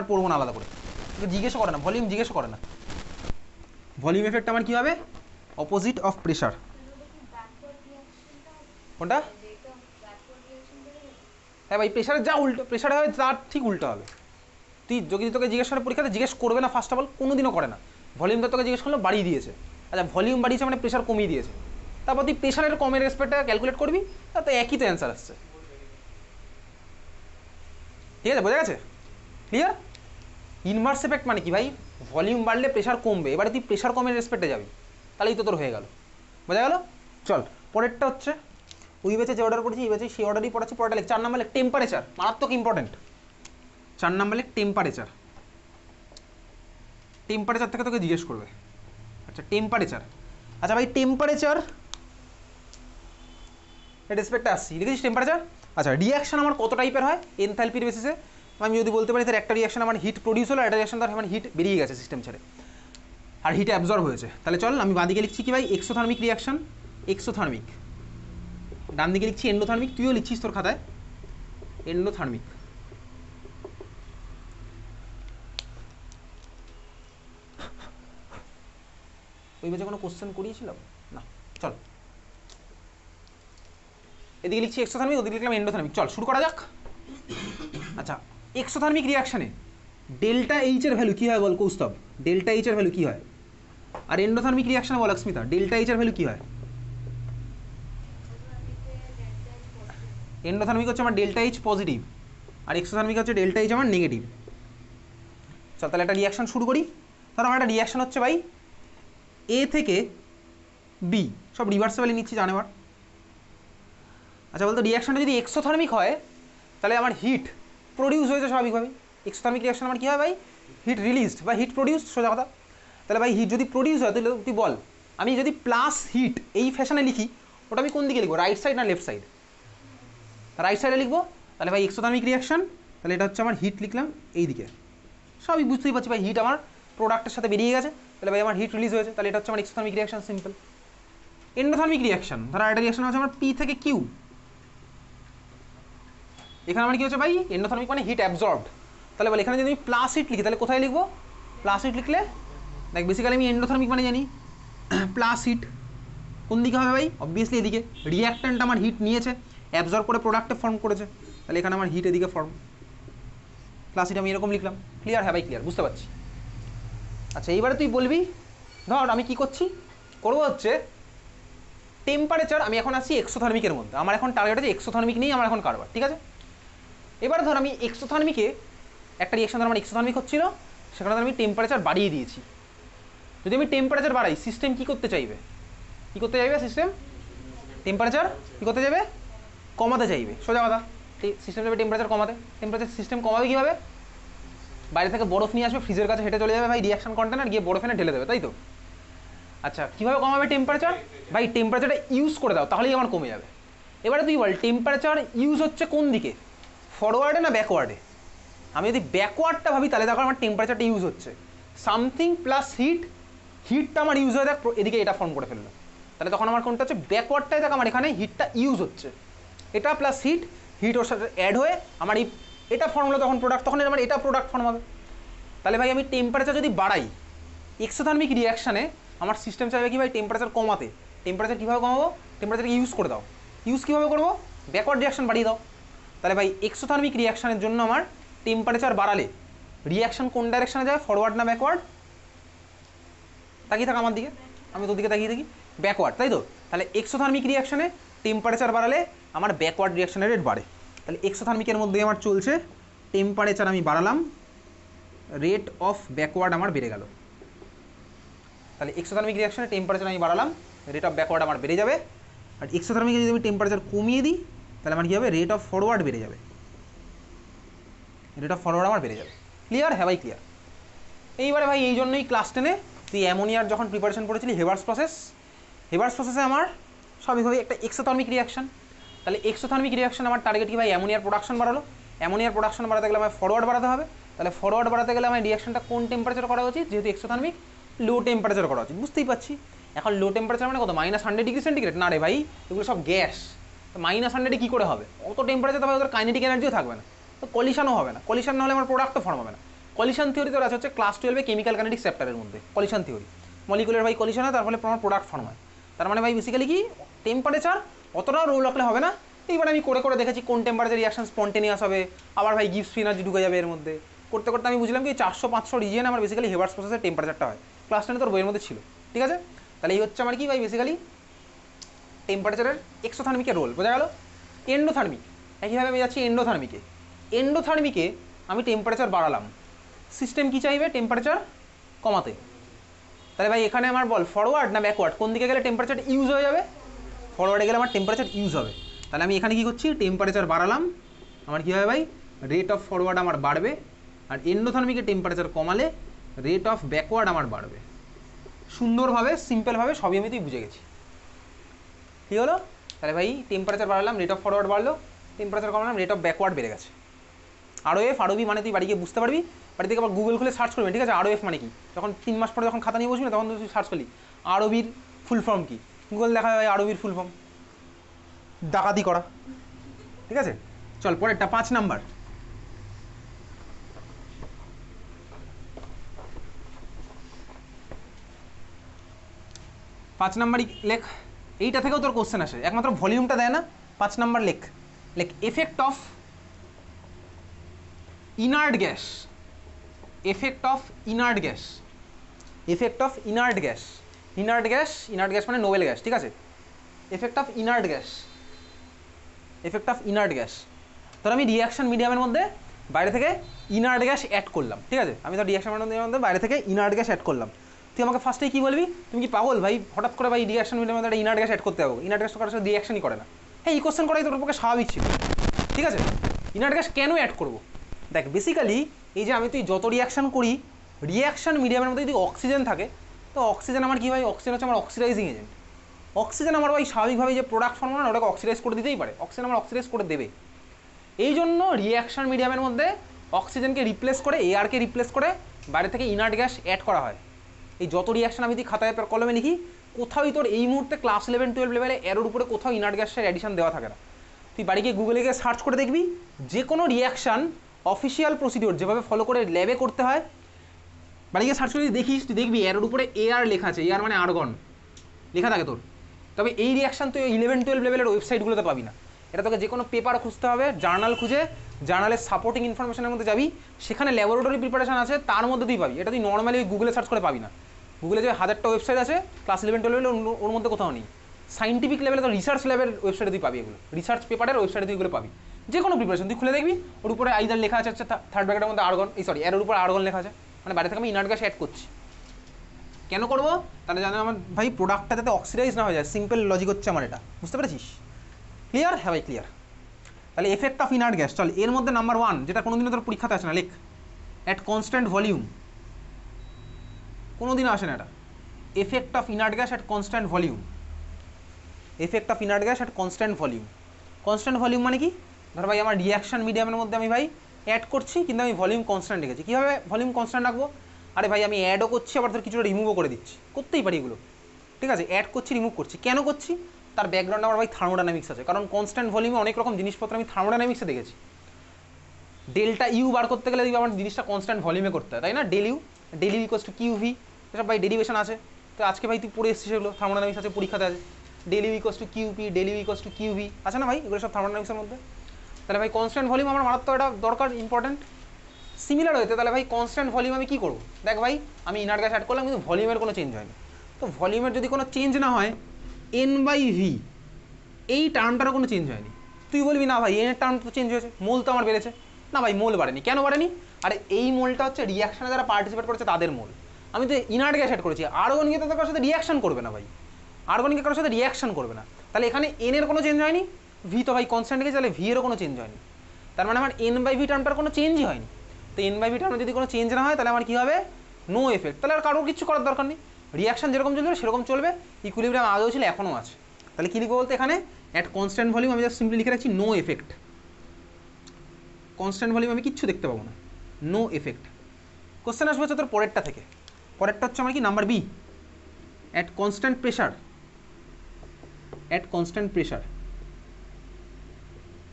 আর পড়বো না আলাদা করে, জিজ্ঞেসও করে না, ভলিউম জিজ্ঞেস করে না। ভলিউম এফেক্ট আমার কী হবে? Opposite of pressure. কোনটা? হ্যাঁ ভাই, প্রেশারের যা উল্টো প্রেশারে হয় তার ঠিক উল্টো হবে। তুই যদি তোকে জিজ্ঞেস করে পরীক্ষাতে, জিজ্ঞেস করবে না ফার্স্ট অফ অল, কোনোদিনও করে না। ভলিউমটা তোকে জিজ্ঞেস করলো, বাড়িয়ে দিয়েছে, আচ্ছা ভলিউম বাড়িয়েছে মানে প্রেশার কমিয়ে দিয়েছে, তারপর তুই প্রেশারের কমের রেসপেক্টটা ক্যালকুলেট করবি, তাতে একই তো অ্যান্সার আসছে। ঠিক আছে, বোঝা গেছে? ক্লিয়ার? ইনভার্স এফেক্ট মানে কি ভাই? ভলিউম বাড়লে প্রেশার কমবে, এবারে তুই প্রেশার কমের রেসপেক্টে যাবি, তাহলেই তো তোর হয়ে গেল। বোঝা গেল? চল পরেরটা হচ্ছে, ওই বেচে যে অর্ডার করেছি এই বেচে সেই অর্ডারই পড়াচ্ছি। পরেরটা লেখ 4 নাম্বার লেখ টেম্পারেচার, মারাত্মক ইম্পর্টেন্ট। 4 নাম্বার লেখ টেম্পারেচার। টেম্পারেচার থেকে তোকে জিজ্ঞেস করবে। আচ্ছা টেম্পারেচার, আচ্ছা ভাই টেম্পারেচার রেসপেক্টে আসছি, দেখেছিস টেম্পারেচার। আচ্ছা রিয়াকশন আমার কত টাইপের হয় এনথালপির বেসিসে? আমি যদি বলতে পারি তার একটা রিয়াকশন আমার হিট প্রডিউস হলো, একটা রিয়াকশন তার আমার হিট বেরিয়ে গেছে সিস্টেম ছেড়ে, আর হিট অ্যাবজর্ব হয়েছে। তাহলে চল আমি বাঁ দিকে লিখছি কি ভাই? Exothermic reaction, exothermic. ডান দিকে লিখছি এন্ডোথার্মিক, তুইও লিখছিস তোর খাতায় এন্ডোথার্মিক। ওই বছর কোনো কোশ্চেন করিয়েছিলাম না? চল এদিকে লিখছি এক্সোথার্মিক, ওদিকে লিখলাম এন্ডোথার্মিক। চল শুরু করা যাক। আচ্ছা এক্সোথার্মিক রিয়াকশানে ডেল্টা এইচ এর ভ্যালু কী হয় বল কৌস্তব? ডেল্টা এইচ এর ভ্যালু কী হয়? আর এন্ডোথার্মিক রিয়াকশানে বল অস্মিতা, ডেল্টা এইচ এর ভ্যালু কী হয়? এন্ডোথার্মিক হচ্ছে আমার ডেল্টা এইচ পজিটিভ, আর এক্সোথার্মিক হচ্ছে ডেল্টা এইচ আমার নেগেটিভ। চল তাহলে একটা রিয়াকশান শুরু করি। ধর আমার একটা রিয়াকশান হচ্ছে ভাই এ থেকে বি, সব রিভার্সেবলি নিচ্ছি জানেবার। আচ্ছা বলতো রিয়াকশানটা যদি এক্সোথার্মিক হয় তাহলে আমার হিট প্রডিউস হয়েছে স্বাভাবিকভাবে। এক্সোথার্মিক রিয়াকশন আমার কী হয় ভাই? হিট রিলিজড বা হিট প্রডিউসড, সোজা কথা। তাহলে ভাই হিট যদি প্রডিউস হয় তাহলে তুই বল, আমি যদি প্লাস হিট এই ফ্যাশনে লিখি, ওটা আমি কোন দিকে লিখবো, রাইট সাইড না লেফট সাইড? রাইট সাইডে লিখবো। তাহলে ভাই এক্সোথার্মিক রিয়াকশন, তাহলে এটা হচ্ছে আমার হিট লিখলাম এই দিকে, সবই বুঝতেই পারছি ভাই, হিট আমার প্রোডাক্টের সাথে বেরিয়ে গেছে, তাহলে ভাই আমার হিট রিলিজ হয়েছে, তাহলে এটা হচ্ছে আমার exothermic reaction, simple. Endothermic reaction, ধরো একটা রিয়াকশন হচ্ছে আমার পি থেকে কিউ, এখানে আমার কি হচ্ছে ভাই? এন্ডোথার্মিক মানে হিট অ্যাবজর্বড। তাহলে বল এখানে যদি আমি প্লাস হিট লিখি তাহলে কোথায় লিখবো? প্লাস হিট লিখলে দেখ বেসিক্যালি আমি এন্ডোথার্মিক মানে জানি প্লাস হিট কোন দিকে হবে ভাই? অবভিয়াসলি এদিকে, রিয়াক্ট্যান্ট আমার হিট নিয়েছে, অ্যাবজর্ব করে প্রোডাক্টে ফর্ম করেছে, তাহলে এখানে আমার হিট এদিকে ফর্ম, প্লাস হিট আমি এরকম লিখলাম। ক্লিয়ার? হ্যাঁ ভাই ক্লিয়ার, বুঝতে পারছি। আচ্ছা এইবারে তুই বলবি, ধর আমি কি করছি, করবো হচ্ছে টেম্পারেচার, আমি এখন আসছি এক্সোথার্মিকের মধ্যে, আমার এখন টার্গেট আছে এক্সোথার্মিক নিয়েই আমার এখন কারবার, ঠিক আছে? এবার ধর আমি এক্সোথার্মিকে একটা রিয়াকশন, ধর আমার এক্সোথার্মিক হচ্ছিল, সেখানে ধর আমি টেম্পারেচার বাড়িয়ে দিয়েছি। যদি আমি টেম্পারেচার বাড়াই সিস্টেম কী করতে চাইবে? কী করতে চাইবে সিস্টেম? টেম্পারেচার কী করতে চাইবে? কমাতে চাইবে, সোজা কথা। সিস্টেম যাবে টেম্পারেচার কমাতে। টেম্পারেচার সিস্টেম কমাবে কীভাবে? বাইরে থেকে বরফ নিয়ে আসবে, ফ্রিজের কাছে হেঁটে চলে যাবে ভাই রিয়াকশন কন্টেনার, গিয়ে বরফ এনে ঢেলে দেবে, তাই তো? আচ্ছা কীভাবে কমাবে টেম্পারেচার? ভাই টেম্পারেচারটা ইউজ করে দাও, তাহলেই আমার কমে যাবে। এবারে তুই বল টেম্পারেচার ইউজ হচ্ছে কোন দিকে, ফরওয়ার্ডে না ব্যাকওয়ার্ডে? আমি যদি ব্যাকওয়ার্ডটা ভাবি তাহলে দেখো আমার টেম্পারেচারটা ইউজ হচ্ছে, সামথিং প্লাস হিট, হিটটা আমার ইউজ হয়ে দেখ এদিকে এটা ফর্ম করে ফেললো, তাহলে তখন আমার কোনটা হচ্ছে ব্যাকওয়ার্ডটাই দেখ আমার এখানে হিটটা ইউজ হচ্ছে, এটা প্লাস হিট, হিট ওর সাথে অ্যাড হয়ে আমার এই এটা ফর্ম হলো তখন প্রোডাক্ট, তখন আমার এটা প্রোডাক্ট ফর্ম হবে। তাহলে ভাই আমি টেম্পারেচার যদি বাড়াই এক্সোথার্মিক রিয়াকশানে, আমার সিস্টেম চাইবে কি ভাই টেম্পারেচার কমাতে। টেম্পারেচার কীভাবে কমাবো? টেম্পারেচারকে ইউজ করে দাও। ইউজ কীভাবে করবো? ব্যাকওয়ার্ড রিয়াকশন বাড়িয়ে দাও। তাহলে ভাই এক্সোথার্মিক রিয়াকশানের জন্য আমার টেম্পারেচার বাড়ালে রিয়াকশন কোন ডাইরেকশনে যায়, ফরওয়ার্ড না ব্যাকওয়ার্ড? তাকিয়ে থাক আমার দিকে, আমি তোর দিকে তাকিয়ে থাকি, ব্যাকওয়ার্ড, তাই তো? তাহলে এক্সোথার্মিক রিয়াকশানে টেম্পারেচার বাড়ালে আমার ব্যাকওয়ার্ড রিয়াকশনের রেট বাড়ে। তাহলে এক্সোথার্মিকের মধ্যে আমার চলছে টেম্পারেচার আমি বাড়ালাম, রেট অফ ব্যাকওয়ার্ড আমার বেড়ে গেল। তাহলে এক্সোথার্মিক রিয়াকশনে টেম্পারেচার আমি বাড়ালাম, রেট অফ ব্যাকওয়ার্ড আমার বেড়ে যাবে। আর এক্সোথার্মিকে যদি আমি টেম্পারেচার কমিয়ে দিই তাহলে আমার কী হবে? রেট অফ ফরওয়ার্ড বেড়ে যাবে, রেট অফ ফরওয়ার্ড আমার বেড়ে যাবে। ক্লিয়ার? হ্যাঁ ভাই ক্লিয়ার। এইবারে ভাই এই জন্যই ক্লাস 10-এ তুই অ্যামোনিয়ার যখন প্রিপারেশন করেছিলি হেভার্স প্রসেস, হেভার্স প্রসেসে আমার স্বাভাবিকভাবে একটা এক্সোথার্মিক রিয়াকশন, তাহলে এক্সোথার্মিক রিয়াকশন আমার টার্গেট কি ভাই? অ্যামোনিয়ার প্রোডাকশন বাড়ালো, অ্যামোনিয়ার প্রোডাকশন বাড়াতে গেলে আমার ফরওয়ার্ড বাড়াতে হবে, তাহলে ফরওয়ার্ড বাড়াতে গেলে আমার রিয়াকশনটা কোন টেম্পারেচার করা উচিত? যেহেতু এক্সোথার্মিক লো টেম্পারেচার করা উচিত, বুঝতেই পারছি। এখন লো টেম্পারেচার মানে কত? -100°C? না রে ভাই, এগুলো সব গ্যাস, তো -100 কী করে হবে? অত টেম্পারেচার তো ভাই ওদের কাইনেটিক এনার্জিও থাকবে না, তো কলিশনও হবে না, কলিশন না হলে আমার প্রোডাক্টও ফর্ম হবে না। কলিশন থিওরি তোর আছে হচ্ছে ক্লাস 12 কেমিক্যাল কাইনেটিক্স চ্যাপ্টারের মধ্যে কলিশন থিওরি, মলিকুলার ভাই কলিশন হয়, তার ফলে তোমার প্রোডাক্ট ফর্ম হয়। তার মানে ভাই বেসিক্যালি কি টেম্পারেচার অতটাও রোল রাখলে হবে না। এইবার আমি করে করে দেখেছি কোন টেম্পারেচার রিয়াকশন স্পন্টেনিয়াস হবে, আবার ভাই গিভস ফ্রি এনার্জি ঢুকে যাবে এর মধ্যে। করতে করতে আমি বুঝলাম কি 400-500 রিজিয়ন আমার বেসিক্যালি হেবার্স প্রসেসের টেম্পারেচারটা হয়। ক্লাস 10 তোর বইয়ের মধ্যে ছিল, ঠিক আছে। তাহলে এই হচ্ছে আমার কি ভাই বেসিক্যালি টেম্পারেচারের এক্সোথার্মিকের রোল, বোঝা গেল। এন্ডোথার্মিক, একইভাবে আমি যাচ্ছি এন্ডোথার্মিকে। এন্ডোথার্মিকে আমি টেম্পারেচার বাড়ালাম, সিস্টেম কি চাইবে টেম্পারেচার কমাতে। তাহলে ভাই এখানে আমার বল ফরওয়ার্ড না ব্যাকওয়ার্ড, কোন দিকে গেলে টেম্পারেচার ইউজ হয়ে যাবে? ফরওয়ার্ডে গেলে আমার টেম্পারেচার ইউজ হবে। তাহলে আমি এখানে কি করছি, টেম্পারেচার বাড়ালাম, আমার কী হবে ভাই রেট অফ ফরওয়ার্ড আমার বাড়বে, আর এন্ডোথার্মিকে টেম্পারেচার কমালে রেট অফ ব্যাকওয়ার্ড আমার বাড়বে। সুন্দরভাবে সিম্পলভাবে সবই আমি তুই বুঝে গেছি, ঠিক হলো। তাহলে ভাই টেম্পারেচার বাড়ালাম, রেট অফ ফরওয়ার্ড বাড়লো, টেম্পারেচার কমালাম, রেট অফ ব্যাকওয়ার্ড বেড়ে গেছে। ROF ROB মানে তুই বাড়ি গিয়ে বুঝতে পারবি, বাড়ি থেকে আবার গুগল খুলে সার্চ করবি, ঠিক আছে। ROF মানে কি, যখন 3 মাস পরে যখন খাতা নিয়ে বসবি না তখন তুই সার্চ করলি ROBর ফুল ফর্ম কি, গুগল দেখা যায় ROBর ফুল ফর্ম ডাকাতি করা, ঠিক আছে। চল পরেরটা 5 নাম্বার। পাঁচ নাম্বারই লেখ, এইটা থেকেও তোর কোশ্চেন আসে, একমাত্র ভলিউমটা দেয় না। 5 নাম্বার লেখ, লেখ effect of inert gas, effect of inert gas, effect of inert gas, inert gas, inert gas মানে নোবেল গ্যাস, ঠিক আছে। Effect of inert gas, effect of inert gas. ধর আমি রিয়াকশন মিডিয়ামের মধ্যে বাইরে থেকে ইনার্ট গ্যাস অ্যাড করলাম, ঠিক আছে। আমি ধর রিয়াকশন মিডিয়ামের মধ্যে বাইরে থেকে ইনার্ট গ্যাস অ্যাড করলাম, তুই আমাকে ফার্স্টেই কী বলবি, তুমি কি পাগল ভাই হঠাৎ করে ভাই রিয়াকশন মিডিয়ামের মধ্যে ইনার্ট গ্যাস অ্যাড করতে হবে? ইনার্ট গ্যাস তো কারোর সাথে রিয়াকশনই করে না। হ্যাঁ, এই কোশ্চেন করাই তোর পক্ষে স্বাভাবিক ছিল, ঠিক আছে। ইনার্ট গ্যাস কেন অ্যাড করবো? দেখ বেসিক্যালি এই যে আমি তুই যত রিয়াকশন করি, রিয়াকশন মিডিয়ামের মধ্যে যদি অক্সিজেন থাকে, তো অক্সিজেন আমার কী ভাই, অক্সিজেন হচ্ছে আমার অক্সিডাইজিং এজেন্ট। অক্সিজেন আমার ভাই স্বাভাবিকভাবে যে প্রোডাক্ট ফর্ম না ওটাকে অক্সিডাইজ করে দিতেই পারে, অক্সিজেন আমার অক্সিডাইজ করে দেবে। এই জন্য রিয়াকশন মিডিয়ামের মধ্যে অক্সিজেনকে রিপ্লেস করে, এয়ারকে রিপ্লেস করে বাইরে থেকে ইনার্ট গ্যাস অ্যাড করা হয়। এই যত রিয়াকশন আমি তুই খাতায় কলমে লিখি, কোথাওই তোর এই মুহূর্তে ক্লাস 11-12 লেভেলে এরোর উপরে কোথাও ইনার্ট গ্যাসের অ্যাডিশন দেওয়া থাকে না। তুই বাড়ি গিয়ে গুগলে গিয়ে সার্চ করে দেখবি, যে কোনো রিয়াকশান অফিসিয়াল প্রসিডিওর যেভাবে ফলো করে ল্যাবে করতে হয়, বাড়ি গিয়ে সার্চ করে দেখিস, তুই দেখবি এরোর উপরে এআর লেখা আছে, এআর মানে আর্গন লেখা থাকে তোর। তবে এই রিয়াকশান তুই 11-12 লেভেলের ওয়েবসাইটগুলোতে পাবি না, এটা তোকে যে কোনো পেপার খুঁজতে হবে, জার্নাল খুঁজে জার্নালের সাপোর্টিং ইনফরমেশনের মধ্যে যাবি, সেখানে ল্যাবরেটরি প্রিপারেশন আছে তার মধ্যে তুই পাবি। এটা তুই নর্মালি গুগলে সার্চ করে পাবি না। গুগলে যে 1000টা ওয়েবসাইট আছে ক্লাস 11-12 লেভেলে, ওর মধ্যে কোথাও নেই। সাইন্টিফিক লেভেলে তো রিসার্চ লেভেলের ওয়েবসাইটে তুই পাবি, এগুলো রিসার্চ পেপারের ওয়েবসাইটে তুই এগুলো পাবি। যে কোনো প্রিপারেশন তুই খুলে দেখবি, ওর উপরে আইদার লেখা আছে থার্ড ব্র্যাকেটের মধ্যে আর্গন, এর উপর আর্গন লেখা আছে, মানে বাইরে থেকে আমি ইনার্ট গ্যাস অ্যাড করছি। কেন করবো? তাহলে জানো আমার ভাই প্রোডাক্টটা যাতে অক্সিডাইজ না হয়ে যায়, সিম্পল লজিক হচ্ছে আমার এটা, বুঝতে পেরেছিস? ক্লিয়ার? হ্যাঁ ভাই ক্লিয়ার। তাহলে এফেক্ট অফ ইনার্ট গ্যাস, চল এর মধ্যে নাম্বার 1 যেটা কোনোদিনও তোর পরীক্ষাতে আসে না, লেখ অ্যাট কনস্ট্যান্ট ভলিউম, কোনোদিনও আসে না এটা। Effect of inert gas at constant volume, effect of inert gas at constant volume. Constant volume মানে কি? ধর ভাই আমার রিয়াকশন মিডিয়ামের মধ্যে আমি ভাই অ্যাড করছি, কিন্তু আমি ভলিউম কনস্ট্যান্ট রেখেছি। কীভাবে ভলিউম কনস্ট্যান্ট রাখবো? আরে ভাই আমি অ্যাডও করছি, আবার ধর কিছুটা রিমুভও করে দিচ্ছি, করতেই পারি এগুলো, ঠিক আছে। অ্যাড করছি, রিমুভ করছি, কেন করছি? তার ব্যাকগ্রাউন্ডে আমার ভাই থার্মোডাইনামিক্স আছে, কারণ কনস্ট্যান্ট ভলিউমে অনেক রকম জিনিসপত্র আমি থার্মোডাইনামিক্সে দেখেছি। ডেল্টা ইউ বার করতে গেলে আমার জিনিসটা কনস্ট্যান্ট ভলিউমে করতে হয়, তাই না? Del u equals to q v, এসব ভাই ডেরিভেশন আছে। তো আজকে ভাই তুই পড়ে এসেছিস সেগুলো, থার্মোডাইনামিক্স আছে পরীক্ষাতে আছে। Del u equals to q p, del u equals to q v আছে না ভাই, এগুলো সব থার্মোডাইনামিক্সের মধ্যে। তাহলে ভাই কনস্ট্যান্ট ভলিউম আমার মারাত্মক এটা দরকার, ইম্পর্টেন্ট। সিমিলার হয়েছে, তাহলে ভাই কনস্ট্যান্ট ভলিউম আমি কী করবো? দেখ ভাই আমি ইনার্ট গ্যাস অ্যাড করলাম, কিন্তু ভলিউমের কোনো চেঞ্জ হয়নি। তো ভলিউমের যদি কোনো চেঞ্জ না হয়, N/V এই টার্মটারও কোনো চেঞ্জ হয়নি। তুই বলবি না ভাই এর টার্ম তো চেঞ্জ হয়েছে, মোল তো আমার বেড়েছে। না ভাই মোল বাড়েনি, কেন বাড়েনি? আরে এই মোলটা হচ্ছে রিয়াকশানে যারা পার্টিসিপেট করেছে তাদের মোল। আমি তো ইনার্ট গ্যাস অ্যাড করেছি, আর্গন গিয়ে তো কারোর সাথে রিয়াকশন করবে না ভাই, আর্গন গিয়ে কারোর সাথে রিয়াকশন করবে না। তাহলে এখানে এন এর কোনো চেঞ্জ হয়নি, ভি তো ভাই কনস্ট্যান্ট গেছে, তাহলে ভি এরও কোনো চেঞ্জ হয়নি। তার মানে আমার N/V টার্মটার কোনো চেঞ্জই হয়নি। তো N/V টার্মে যদি কোনো চেঞ্জ না হয়, তাহলে আমার কী হবে? No effect. তাহলে আর কারোর কিছু করার দরকার নেই, রিয়াকশন যেরকম চলবে সেরকম চলবে, ইকুইলিব্রিয়াম আগেও ছিল এখনও আছে। তাহলে কী লিখবো বলতে, এখানে অ্যাট কনস্ট্যান্ট ভলিউম আমি জাস্ট সিম্পলি লিখে রাখছি নো এফেক্ট। কনস্ট্যান্ট ভলিউম আমি কিচ্ছু দেখতে পাবো না, নো এফেক্ট। কোশ্চেন আসবে হচ্ছে তোর পরেরটা থেকে, পরেরটা হচ্ছে আমার কি number b, at constant pressure, at constant pressure,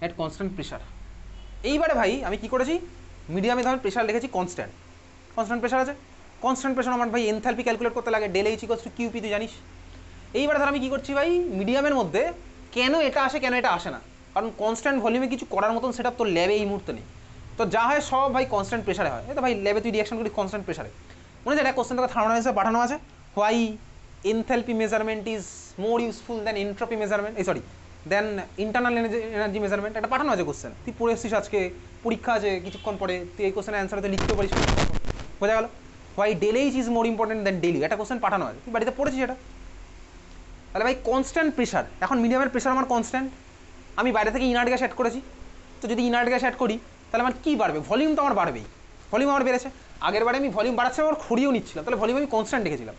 at constant pressure. এইবারে ভাই আমি কি করেছি, মিডিয়ামে ধর প্রেশার লিখেছি কনস্ট্যান্ট, কনস্ট্যান্ট প্রেশার আছে। কনস্ট্যান্ট প্রেশার আমার ভাই এনথালপি ক্যালকুলেট করতে লাগে, del h equals to q p, তুই জানিস। এইবার ধর আমি কী করছি ভাই, মিডিয়ামের মধ্যে কেন এটা আসে কেন এটা আসে না, কারণ কনস্ট্যান্ট ভলিউমে কিছু করার মতন সেটা তোর ল্যাবে এই মুহূর্তে নেই। তো যা হয় সব ভাই কনস্ট্যান্ট প্রেশারে হয়। এই তো ভাই ল্যাবে তুই রিয়াকশন করি কনস্ট্যান্ট প্রেশারে। মনে হচ্ছে একটা কোশ্চেন তোকে থার্মোডাইনামিক্সে পাঠানো আছে, why enthalpy measurement is more useful than entropy measurement, sorry then internal energy measurement, এটা পাঠানো আছে কোশ্চেন। তুই পড়ে এসছিস, আজকে পরীক্ষা আছে কিছুক্ষণ পরে, তুই এই কোশ্চেনের অ্যান্সার হয়তো লিখতে পারিস, বোঝা গেল। Why del h is more important than del e, একটা কোশ্চেন পাঠানো আছে, তুই বাড়িতে পড়েছিস এটা। তাহলে ভাই কনস্ট্যান্ট প্রেশার, এখন মিডিয়ামের প্রেশার আমার কনস্ট্যান্ট, আমি বাইরে থেকে ইনার্ট গ্যাস অ্যাড করেছি, তো যদি ইনার্ট গ্যাস অ্যাড করি তাহলে আমার কী বাড়বে, ভলিউম তো আমার বাড়বেই, ভলিউম আমার বেড়েছে। আগের বারে আমি ভলিউম বাড়াচ্ছে আমার খড়িয়েও নিচ্ছিলাম, তাহলে ভলিউম আমি কনস্ট্যান্ট রেখেছিলাম,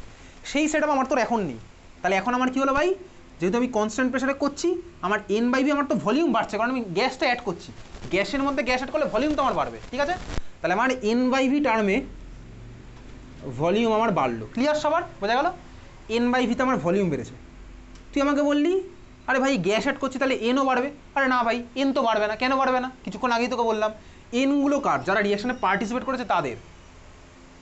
সেই সেটআপ আমার তোর এখন নেই। তাহলে এখন আমার কী হলো ভাই, যেহেতু আমি কনস্ট্যান্ট প্রেশারে করছি, আমার এন বাই বি আমার তো ভলিউম বাড়ছে, কারণ আমি গ্যাসটা অ্যাড করছি, গ্যাসের মধ্যে গ্যাস অ্যাড করলে ভলিউম তো আমার বাড়বে, ঠিক আছে। তাহলে আমার এন বাই ভি টার্মে ভলিউম আমার বাড়লো, ক্লিয়ার সবার, বোঝা গেল। এন বাই ভিতে আমার ভলিউম বেড়েছে। তুই আমাকে বললি আরে ভাই গ্যাস অ্যাড করছি তাহলে এনও বাড়বে, আরে না ভাই এন তো বাড়বে না, কেন বাড়বে না, কিছুক্ষণ আগেই তোকে বললাম, এনগুলো কার, যারা রিয়াকশানে পার্টিসিপেট করেছে তাদের,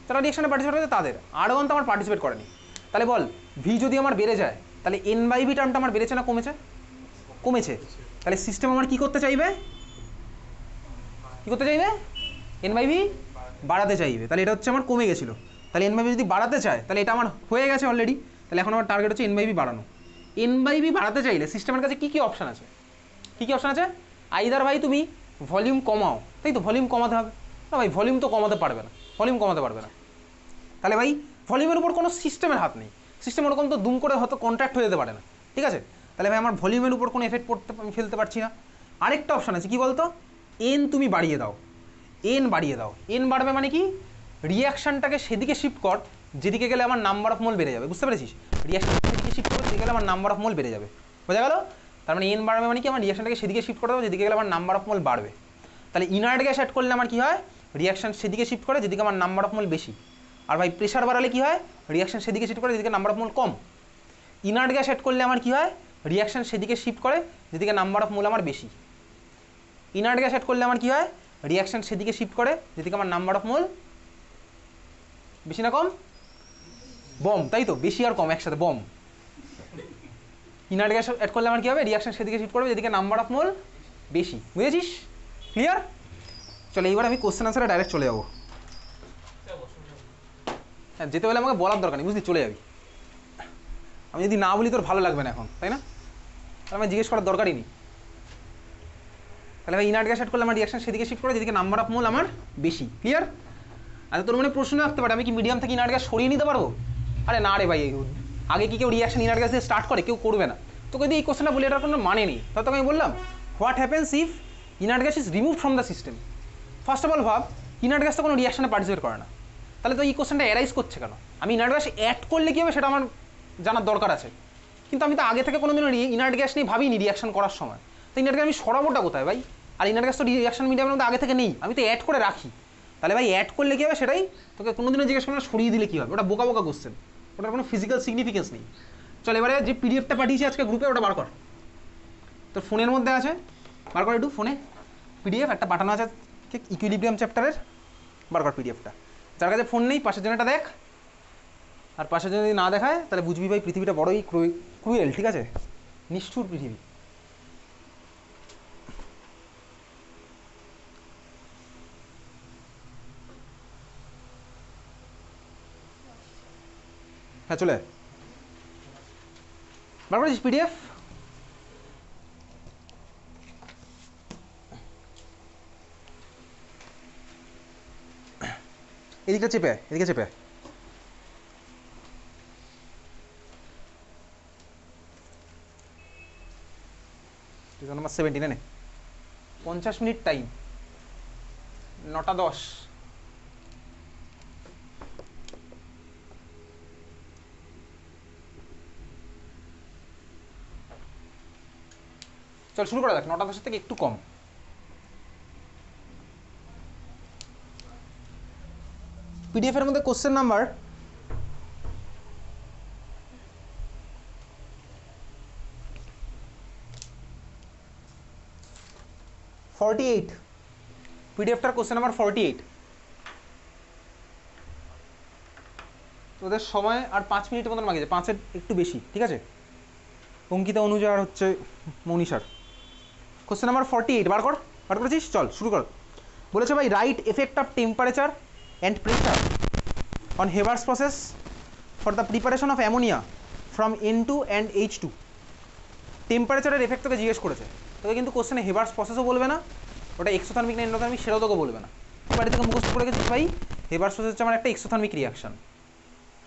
যারা রিয়াকশানে পার্টিসিপেট করেছে তাদের, আরও তো আমার পার্টিসিপেট করেনি। তাহলে বল ভি যদি আমার বেড়ে যায় তাহলে এন বাই ভি টার্মটা আমার বেড়েছে না কমেছে, কমেছে। তাহলে সিস্টেম আমার কী করতে চাইবে, কী করতে চাইবে, এন বাই ভি বাড়াতে চাইবে, তাহলে এটা হচ্ছে আমার কমে গেছিলো, তাহলে এন বাই ভি যদি বাড়াতে চায় তাহলে এটা আমার হয়ে গেছে অলরেডি, তাহলে এখন আমার টার্গেট হচ্ছে এন বাই ভি বাড়ানো। এন বাই ভি বাড়াতে চাইলে সিস্টেমের কাছে কী কী অপশান আছে, কী কী অপশান আছে, আইদার ভাই তুমি ভলিউম কমাও, তাই তো ভলিউম কমাতে হবে, না ভাই ভলিউম তো কমাতে পারবে না, ভলিউম কমাতে পারবে না, তাহলে ভাই ভলিউমের উপর কোনো সিস্টেমের হাত নেই, সিস্টেম ওরকম তো দুম করে হয়তো কন্ট্রাক্ট হয়ে যেতে পারে না, ঠিক আছে। তাহলে ভাই আমার ভলিউমের উপর কোনো এফেক্ট পড়তে আমি ফেলতে পারছি না। আরেকটা অপশান আছে, কী বলতো, এন তুমি বাড়িয়ে দাও, এন বাড়িয়ে দাও, এন বাড়বে মানে কি, রিয়াকশানটাকে সেদিকে শিফট কর যেদিকে গেলে আমার নাম্বার অফ মোল বেড়ে যাবে, বুঝতে পেরেছিস, রিয়াকশান সেদিকে শিফট করে যেদিকে গেলে আমার নাম্বার অফ মোল বেড়ে যাবে, বোঝা গেল। তার মানে এন বাড়বে মানে কি, আমার রিয়াকশানটাকে সেদিকে শিফট করে দেবো যেদিকে গেলে আমার নাম্বার অফ মোল বাড়বে। তাহলে ইনার্ট গ্যাস অ্যাড করলে আমার কী হয়, রিয়াকশান সেদিকে শিফট করে যেদিকে আমার নাম্বার অফ মোল বেশি, আর ভাই প্রেশার বাড়ালে কী হয়, রিয়াকশান সেদিকে শিফট করে যেদিকে নাম্বার অফ মোল কম। ইনার্ট গ্যাস অ্যাড করলে আমার কী হয়, রিয়াকশান সেদিকে শিফট করে যেদিকে নাম্বার অফ মোল আমার বেশি। ইনার্ট গ্যাস অ্যাড করলে আমার কী হয়, রিয়াকশান সেদিকে শিফট করে যেদিকে আমার নাম্বার অফ মোল বেশি না কম, বম, তাই তো, বেশি আর কম একসাথে বম। ইনার্ট গ্যাস অ্যাড করলে আমার কী হবে, রিয়াকশান সেদিকে শিফট করবে যেদিকে নাম্বার অফ মোল বেশি, বুঝেছিস, ক্লিয়ার। চলো এইবার আমি কোশ্চেন আনসারে ডাইরেক্ট চলে যাবো, হ্যাঁ যেতে হলে আমাকে বলার দরকার নেই, বুঝলি, চলে যাবি, আমি যদি না বলি তোর ভালো লাগবে না এখন, তাই না, তাহলে আমার জিজ্ঞেস করার দরকারই নেই। তাহলে ভাই ইনার্ট গ্যাস অ্যাড করলে আমার রিয়াকশান সেদিকে শিফট করে যেদিকে নাম্বার অফ মোল আমার বেশি, ক্লিয়ার। আচ্ছা তোর মনে প্রশ্ন রাখতে পারে আমি কি মিডিয়াম থেকে ইনার্ট গ্যাস সরিয়ে নিতে পারবো, আরে না রে ভাই, আগে কি কেউ রিয়াকশন ইনার্ট গ্যাস দিয়ে স্টার্ট করে, কেউ করবে না, তোকে যদি এই কোশ্চেনটা বলে এটার কোনো মানে নেই, তাহলে তোকে আমি বললাম what happens if inert gas is remove from the system. First of all ভাব, ইনার্ট গ্যাস তো কোনো রিয়াকশনে পার্টিসিপেট করে না, তাহলে তো এই কোশ্চেনটা অ্যারাইজ করছে কেন, আমি ইনার্ট গ্যাস অ্যাড করলে কী হবে সেটা আমার জানার দরকার আছে, কিন্তু আমি তো আগে থেকে কোনো দিনও ইনার্ট গ্যাস নিয়ে ভাবিনি রিয়াকশন করার সময়, তো ইনার্ট গ্যাস আমি সরাবোটা কোথায় ভাই, আর ইনার্ট গ্যাস তো রিয়াকশন মিডিয়ামের মধ্যে আগে থেকে নেই, আমি তো অ্যাড করে রাখি, তাহলে ভাই অ্যাড করলে কী হবে সেটাই তোকে কোনোদিনও জিজ্ঞেস করলে সরিয়ে দিলে কী হবে, ওটা বোকা বোকা কোশ্চেন, ওটার কোনো ফিজিক্যাল সিগনিফিকেন্স নেই। চল এবারে যে পিডিএফটা পাঠিয়েছি আজকে গ্রুপে ওটা বার কর, তোর ফোনের মধ্যে আছে, বার কর একটু ফোনে, পিডিএফ একটা পাঠানো আছে ইকুইলিব্রিয়াম চ্যাপ্টারের, বার কর পিডিএফটা, যার কাছে ফোন নেই পাশের জন্য এটা দেখ, আর পাশের জন্য যদি না দেখায় তাহলে বুঝবি ভাই পৃথিবীটা বড়ই ক্রুয়েল, ঠিক আছে, নিষ্ঠুর পৃথিবী। হ্যাঁ চলে বার করেছিস পিডিএফ, এদিকে চেপে, এদিকে চেপে, নাম্বার 17 নে 50 মিনিট টাইম, 9:10। চল শুরু করা যাক, 9:10 থেকে একটু কম। পিডিএফ এর মধ্যে কোশ্চেন নাম্বার 48, পিডিএফটার কোশ্চেন নাম্বার 48। তোদের সময় আর 5 মিনিটের মতন বাকি আছে, 5-এর একটু বেশি, ঠিক আছে। অঙ্কিতা, অনুজা আর হচ্ছে মনীষার। কোশ্চেন নাম্বার 48 বার করেছিস? চল শুরু কর। বলেছে ভাই right effect of temperature and pressure on Haber's process for the preparation of ammonia from N2 and H2। টেম্পারেচারের এফেক্ট তোকে জিজ্ঞেস করেছে, তোকে কিন্তু কোশ্চেনে হেভার্স প্রসেসও বলবে না, ওটা এক্সোথার্মিক না এন্ডোথার্মিক সেটাও তোকে বলবে না। বাড়ি থেকে মুখস্থ করে গেছিস ভাই হেভার্স প্রসেস হচ্ছে আমার একটা এক্সোথার্মিক রিয়াকশন।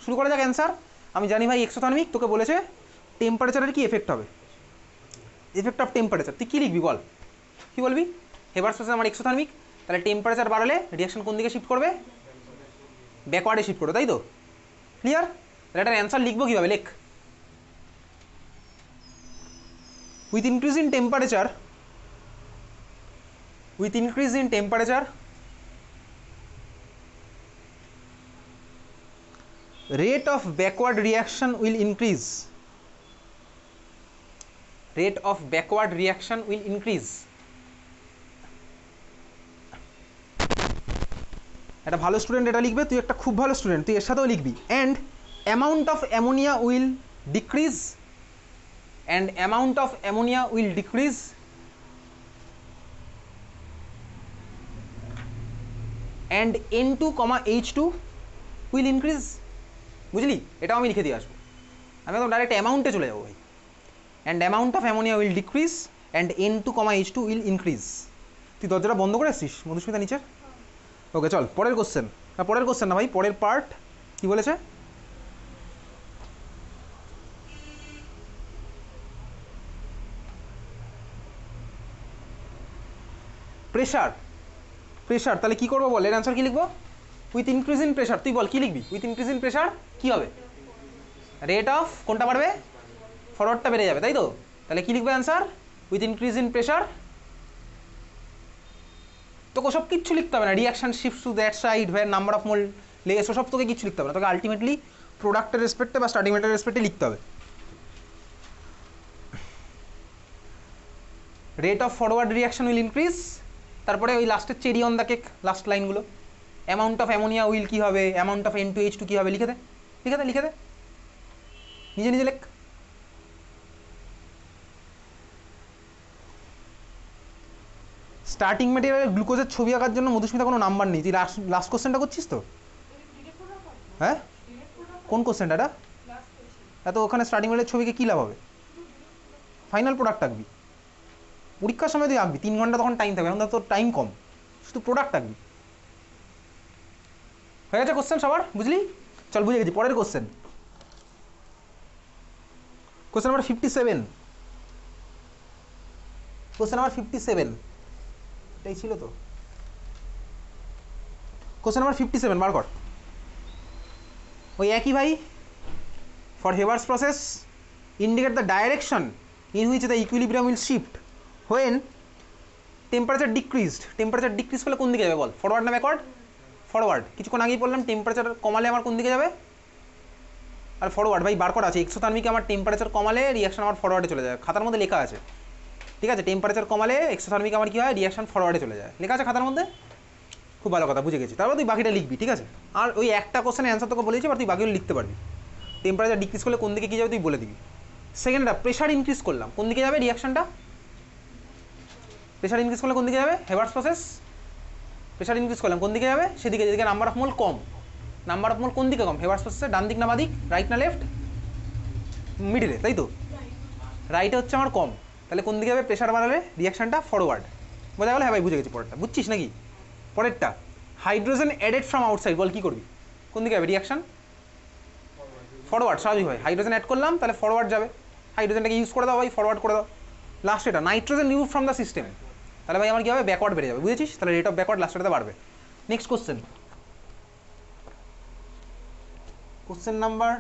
শুরু করা যাক অ্যান্সার। আমি জানি ভাই এক্সোথার্মিক, তোকে বলেছে টেম্পারেচারের কি এফেক্ট হবে, এফেক্ট অফ টেম্পারেচার। তুই কী লিখবি বল, কী বলবি? হেভার্স প্রসেস আমার এক্সোথার্মিক, তাহলে টেম্পারেচার বাড়ালে রিয়াকশন কোন দিকে শিফট করবে? ব্যাকওয়ার্ডে শিফট করবে, তাই তো? ক্লিয়ার? তাহলে এটার অ্যান্সার লিখবো কীভাবে? লেখ with increase in temperature rate of backward reaction will increase, rate of backward reaction will increase। একটা ভালো স্টুডেন্ট এটা লিখবে, তুই একটা খুব ভালো স্টুডেন্ট, তুই এর সাথেও লিখবি। And amount of ammonia will decrease, and amount of ammonia will decrease and N2, H2 will increase। বুঝলি? এটাও আমি লিখে দিয়ে আসবো, আমি একদম ডাইরেক্ট অ্যামাউন্টে চলে যাবো ভাই। and amount of ammonia will decrease and N2, H2 will increase। তুই দরজাটা বন্ধ করে আসছিস মধুস্মিতা নিচের? ওকে চল পরের কোশ্চেন, পরের কোশ্চেন না ভাই, পরের পার্ট কি বলেছে? প্রেশার, প্রেশার তাহলে কী করবো বল? এর অ্যান্সার কী লিখবো? With increase in pressure. তুই বল কী লিখবি? উইথ ইনক্রিজ ইন প্রেশার কী হবে? রেট অফ কোনটা বাড়বে? ফরওয়ার্ডটা বেড়ে যাবে, তাই তো? তাহলে কী লিখবে answer? With increase in pressure. তোকে ওসব কিচ্ছু লিখতে হবে না, reaction shift to that side where number of mole less, ওসব তোকে কিছু লিখতে হবে না। তোকে আলটিমেটলি প্রোডাক্টের রেসপেক্টে বা স্টার্টিং মেটেরিয়াল রেসপেক্টে লিখতে হবে। Rate of forward reaction will increase, তারপরে ওই লাস্টের cherry on the cake last লাইনগুলো, অ্যামাউন্ট অফ অ্যামোনিয়া উইল কী হবে, অ্যামাউন্ট অফ N2, H2 কী হবে, লিখে দে, লিখে দে, লিখে দে, নিজে নিজে লেখ। স্টার্টিং মেটেরিয়ালের গ্লুকোজের ছবি আঁকার জন্য মধুস্মিতা কোনো নাম্বার নেই। তুই লাস্ট কোশ্চেনটা করছিস তো? হ্যাঁ কোন কোশ্চেনটা এটা? এত ওখানে স্টার্টিং মেটেরিয়ালের ছবিকে কী লাভ হবে? ফাইনাল প্রোডাক্ট আঁকবি, পরীক্ষার সময় তুই আঁকবি, 3 ঘন্টা তখন টাইম থাকবে, এখন তোর টাইম কম, শুধু প্রোডাক্ট আঁকবি। হয়ে গেছে কোশ্চেন সবার? বুঝলি? চল বুঝে গেছি। পরের question, question number 57, question number 57 এটাই ছিল তো। কোশ্চেন নাম্বার 57 বার কর। ওই একই ভাই, for Haber's process indicate the direction in which the equilibrium will shift when temperature decreased. Temperature decrease করলে কোন দিকে যাবে বল? ফরওয়ার্ড না ব্যাকওয়ার্ড? ফরওয়ার্ড। কিছুক্ষণ আগেই বললাম টেম্পারেচার কমালে আমার কোন দিকে যাবে? আর ফরওয়ার্ড ভাই বার করা আছে, এক্সোথার্মিকে আমার টেম্পারেচার কমালে রিয়াকশন আমার ফরওয়ার্ডে চলে যায়, খাতার মধ্যে লেখা আছে, ঠিক আছে? টেম্পারেচার কমালে এক্সোথার্মিকে আমার কী হয়? রিয়াকশন ফরওয়ার্ডে চলে যায়, লেখা আছে খাতার মধ্যে। খুব ভালো কথা, বুঝে গেছি। তারপর তুই বাকিটা লিখবি, ঠিক আছে? আর ওই একটা কোশ্চেনের অ্যান্সার তোকে বলেছি, আর তুই বাকিগুলো লিখতে পারবি। টেম্পারেচার ডিক্রিজ করলে কোন দিকে কী যাবে তুই বলে দিবি। সেকেন্ডটা প্রেশার ইনক্রিজ করলাম, কোন দিকে যাবে রিয়াকশনটা? প্রেশার ইনক্রিজ করলে কোন দিকে যাবে? হেভার্স প্রসেস প্রেশার ইনক্রিজ করলাম, কোন দিকে যাবে? সেদিকে, যেদিকে number of mole com. Number of মোল কোন দিকে কম? হেভার্স প্রসেসে ডান দিক না বাদিক, রাইট না লেফট? মিডিলে, তাই তো? রাইটে হচ্ছে আমার কম, তাহলে কোন দিকে যাবে? প্রেশার বাড়ালে রিয়াকশনটা ফরওয়ার্ড। বোঝা গেল? হ্যাঁ ভাই বুঝে গেছি। পরেরটা বুঝছিস নাকি? পরেরটা হাইড্রোজেন অ্যাডেড ফ্রম আউটসাইড, বল কী করবি? কোন দিকে যাবে রিয়াকশন? ফরওয়ার্ড, স্বাভাবিক ভাই। হাইড্রোজেন অ্যাড করলাম, তাহলে ফরওয়ার্ড যাবে, হাইড্রোজেনটাকে ইউজ করে দাও ভাই, ফরওয়ার্ড করে দাও। লাস্ট এটা nitrogen remove from the system, তাহলে ভাই আমার কী হবে? ব্যাকওয়ার্ড বেড়ে যাবে, বুঝেছিস? তাহলে রেট অফ ব্যাকওয়ার্ড লাস্টেটাতে বাড়বে। Next question, question number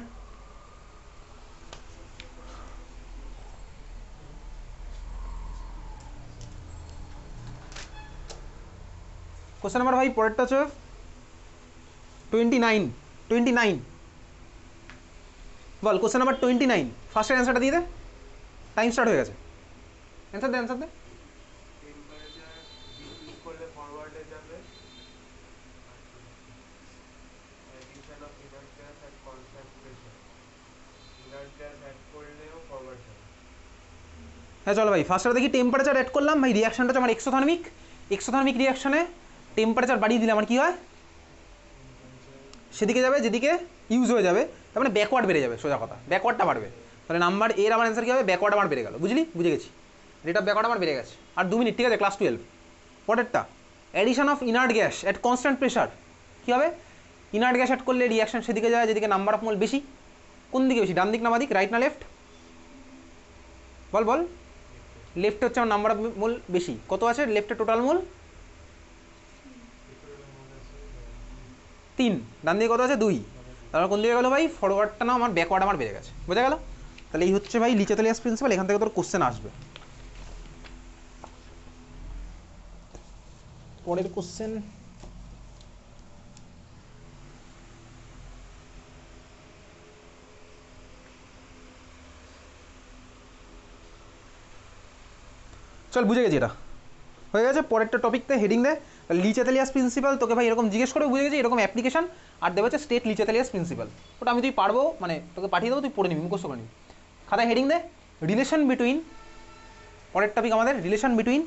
question number ভাই পরেরটা হচ্ছে 29 বল। কোশ্চেন নাম্বার 29 ফার্স্টের অ্যান্সারটা দিয়ে দে, টাইম স্টার্ট হয়ে গেছে। অ্যান্সার দে, অ্যান্সার দে। হ্যাঁ চলো ভাই ফার্স্টে দেখি টেম্পারেচার অ্যাড করলাম ভাই, রিয়াকশনটা হচ্ছে আমার এক্সোথার্মিক। এক্সোথার্মিক রিয়াকশনে টেম্পারেচার বাড়িয়ে দিলে আমার কী হয়, সেদিকে যাবে যেদিকে ইউজ হয়ে যাবে, তার মানে ব্যাকওয়ার্ড বেড়ে যাবে, সোজা কথা ব্যাকওয়ার্ডটা বাড়বে। তাহলে নাম্বার এর আমার অ্যান্সার কী হবে, ব্যাকওয়ার্ড আমার বেড়ে গেল, বুঝলি, বুঝে গেছি, রেট অফ ব্যাকওয়ার্ড আমার বেড়ে গেছে। আর 2 মিনিট, ঠিক আছে, ক্লাস 12 পরেরটা, addition of inert gas at constant pressure. কী হবে, ইনার্ট গ্যাস অ্যাড করলে রিয়াকশন সেদিকে যায় যেদিকে নাম্বার অফ মোল বেশি। কোন দিকে বেশি, ডান দিক না বাঁ দিক, রাইট না লেফট, বল বল। লেফটে হচ্ছে আমার নাম্বার অফ মোল বেশি, কত আছে লেফটে টোটাল মোল 3, ডান দিকে কত আছে 2, তারপর কোন দিকে গেলো ভাই, ফরওয়ার্ডটা না আমার ব্যাকওয়ার্ড আমার বেড়ে গেছে, বোঝা গেল। তাহলে এই হচ্ছে ভাই লি চ্যাটালিয়াস প্রিন্সিপাল, এখান থেকে তোর কোশ্চেন আসবে। পরের কোশ্চেন, চল বুঝে গেছি, এটা হয়ে গেছে। পরেরটা টপিকতে হেডিং দে লি চ্যাটালিয়াস প্রিন্সিপাল, তোকে ভাই এরকম জিজ্ঞেস করে বুঝে গেছি, এরকম অ্যাপ্লিকেশন, আর দেবে হচ্ছে স্টেট লি চ্যাটালিয়াস প্রিন্সিপাল। ওটা আমি তুই পারবো, মানে তোকে পাঠিয়ে দেবো, তুই পড়ে নিবি, মুখস্থ করে নিবি। খাতায় হেডিং দে রিলেশন বিটুইন, পরের টপিক আমাদের relation between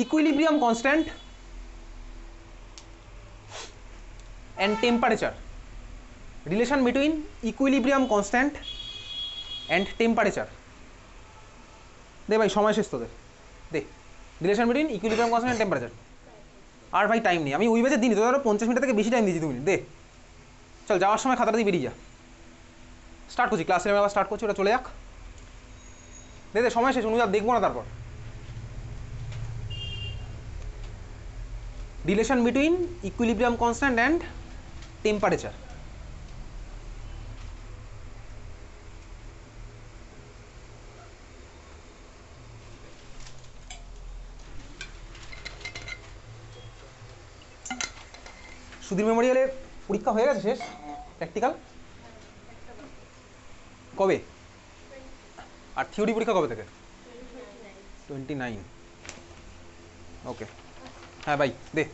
equilibrium constant and temperature. Relation between equilibrium constant and temperature. দে ভাই সময় শেষ তোদের, দে relation between equilibrium constant and temperature. আর ভাই টাইম নেই, আমি ওই বেজে দিনই তোদের আরও 50 মিনিট থেকে বেশি টাইম দিয়েছি, 2 মিনিট দে। চল যাওয়ার সময় খাতাটা দিয়ে বেরিয়ে যা, স্টার্ট করছি, ক্লাস 11 আবার স্টার্ট করছি, ওটা চলে যাক, দে দে সময় শেষ, অনুযায়ী দেখবো না। তারপর relation between equilibrium constant and temperature. Sudhir মেমোরিয়ালে পরীক্ষা হয়ে গেছে শেষ, প্র্যাকটিক্যাল কবে, আর থিওরি পরীক্ষা কবে থেকে? 29। ওকে হ্যাঁ ভাই দে।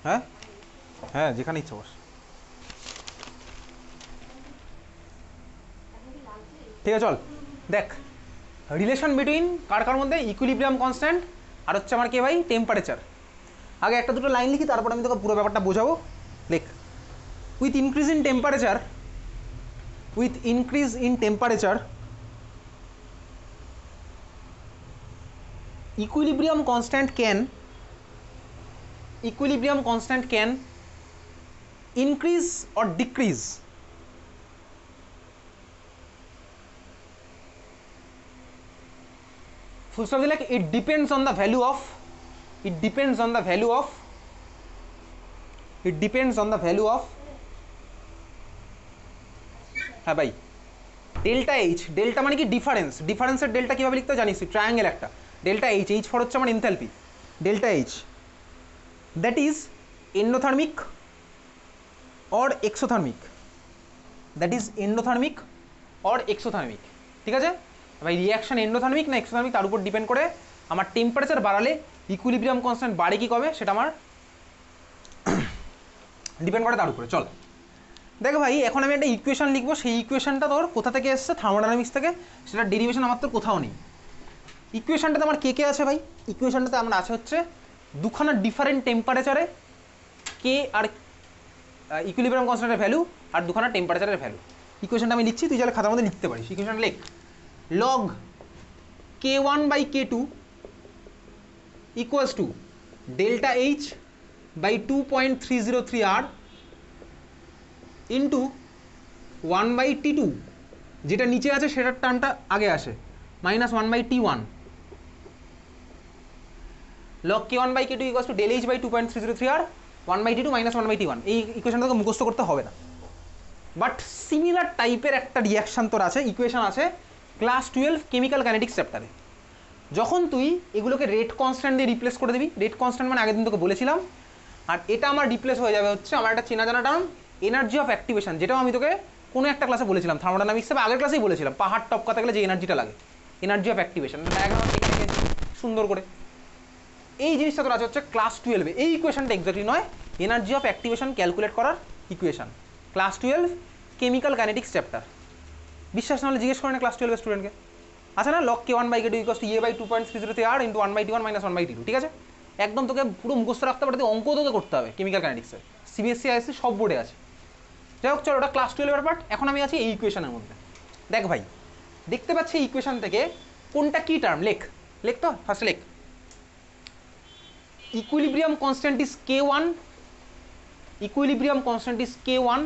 হ্যাঁ হ্যাঁ যেখানে ইচ্ছা বস, ঠিক আছে চল দেখ রিলেশন বিটুইন কার কার মধ্যে, ইকুইলিব্রিয়াম কনস্ট্যান্ট আর হচ্ছে আমার কে ভাই, টেম্পারেচার। আগে একটা দুটো লাইন লিখি, তারপর আমি তোকে পুরো ব্যাপারটা বোঝাবো। লেখ with increase in temperature, with increase in temperature equilibrium constant can increase or decrease full stop like it depends on the value of হ্যাঁ ভাই ডেল্টা এইচ, ডেল্টা মানে কি ডিফারেন্সের ডেল্টা কীভাবে লিখতে জানিস, ট্রায়াঙ্গেল একটা ডেল্টা এইচ, এইচ ফর হচ্ছে আমার enthalpy, delta H that is endothermic or exothermic, ঠিক আছে ভাই। রিয়াকশন এন্ডোথার্মিক না এক্সোথার্মিক তার উপর ডিপেন্ড করে আমার টেম্পারেচার বাড়ালে ইকুইলিব্রিয়াম কনস্ট্যান্ট বাড়ে কি কমে, সেটা আমার ডিপেন্ড করে তার উপরে। চল দেখো ভাই এখন আমি একটা ইকুয়েশন লিখবো, সেই ইকুয়েশনটা তোর কোথা থেকে এসছে, থার্মোডাইনামিক্স থেকে, সেটা ডেরিভেশন আমার তোর কোথাও নেই। ইকুয়েশনটাতে আমার কে কে আছে ভাই, ইকুয়েশনটাতে আমার আছে হচ্ছে দুখানা ডিফারেন্ট টেম্পারেচারে কে আর ইকুইলিব্রিয়াম কনস্ট্যান্টের ভ্যালু আর দুখানা টেম্পারেচারের ভ্যালু। ইকুয়েশনটা আমি লিখছি, তুই চাইলে খাতার মধ্যে লিখতে পারিস। ইকুয়েশন লেখ log k1/k2 equals to delta h by 2.303 r into 1/t2, যেটা নিচে আছে সেটার টার্মটা আগে আসে, minus 1/t1। Log k1/k2 equals to del h by 2.303 r 1/t2 minus 1/t1। এই ইকুয়েশনটা তোকে মুখস্থ করতে হবে না, বাট সিমিলার টাইপের একটা রিয়াকশান তোর আছে, ইকুয়েশন আছে ক্লাস 12 কেমিক্যাল কাইনেটিক্স চ্যাপ্টারে। যখন তুই এগুলোকে রেট কনস্ট্যান্ট দিয়ে রিপ্লেস করে দিবি, রেট কনস্ট্যান্ট মানে আগের দিন তোকে বলেছিলাম আর এটা আমার রিপ্লেস হয়ে যাবে হচ্ছে আমার একটা চেনা জানা টার্ম এনার্জি অফ অ্যাক্টিভেশন, যেটাও আমি তোকে কোনো একটা ক্লাসে বলেছিলাম, থার্মোডাইনামিক্সে বা আগের ক্লাসেই বলেছিলাম, পাহাড় টপকাতে গেলে যে এনার্জিটা লাগে, এনার্জি অফ অ্যাক্টিভেশন। সুন্দর করে এই জিনিসটা তোর আছে হচ্ছে ক্লাস 12-এ, এই ইকুয়েশনটা এক্স্যাক্টলি নয়, এনার্জি অফ অ্যাক্টিভেশন ক্যালকুলেট করার equation, class 12 chemical kinetics chapter. বিশ্বাস না হলে জিজ্ঞেস করে না ক্লাস 12 স্টুডেন্টকে, আছে না লক কে 1/k2 = a/2.303r × 1/t1 - 1/t2, ঠিক আছে? একদম তোকে পুরো মুখস্থ রাখতে পারতে, অঙ্ক তোকে করতে হবে কেমিক্যাল কাইনেটিক্সে, সিবিএসসি আইএসসি সব বোর্ডে আছে। যাই হোক চল, ওটা ক্লাস 12-এর পার্ট। এখন আমি আছি এই ইকুয়েশনের মধ্যে। দেখ ভাই, দেখতে পাচ্ছি এই ইকুয়েশন থেকে কোনটা কি টার্ম, লেখ তো ফার্স্ট লেখ। Equilibrium constant is k1, equilibrium constant is k1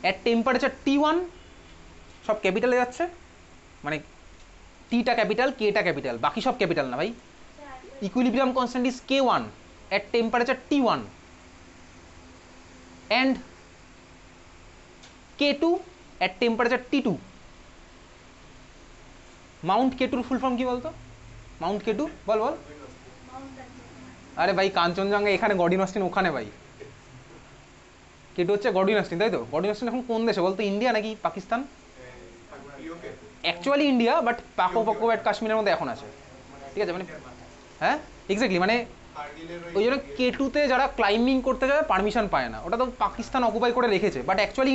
at temperature T1, সব ক্যাপিটালে যাচ্ছে, মানে টিটা ক্যাপিটাল, কেটা ক্যাপিটাল, বাকি সব ক্যাপিটাল না ভাই। Equilibrium constant is k1 at temperature T1 and k2 at temperature T2। Mount k2 full form কি বলতো? মাউন্ট k2 বল। আরে ভাই কাঞ্চনজঙ্ঘা এখানে, গডিন অস্টিন ওখানে ভাই। k2 হচ্ছে গডিন অস্টিন, তাই তো? গডিন অস্টিন এখন কোন দেশে বলতো, ইন্ডিয়া নাকি পাকিস্তান? অ্যাকচুয়ালি ইন্ডিয়া, বাট পাকো অ্যাট কাশ্মীরের মধ্যে এখন আছে, ঠিক আছে? মানে হ্যাঁ এক্স্যাক্টলি, মানে ওই জন্য k2-তে যারা ক্লাইম্বিং করতে যাবে পারমিশন পায় না, ওটা তো পাকিস্তান অকুপাই করে রেখেছে, বাট অ্যাকচুয়ালি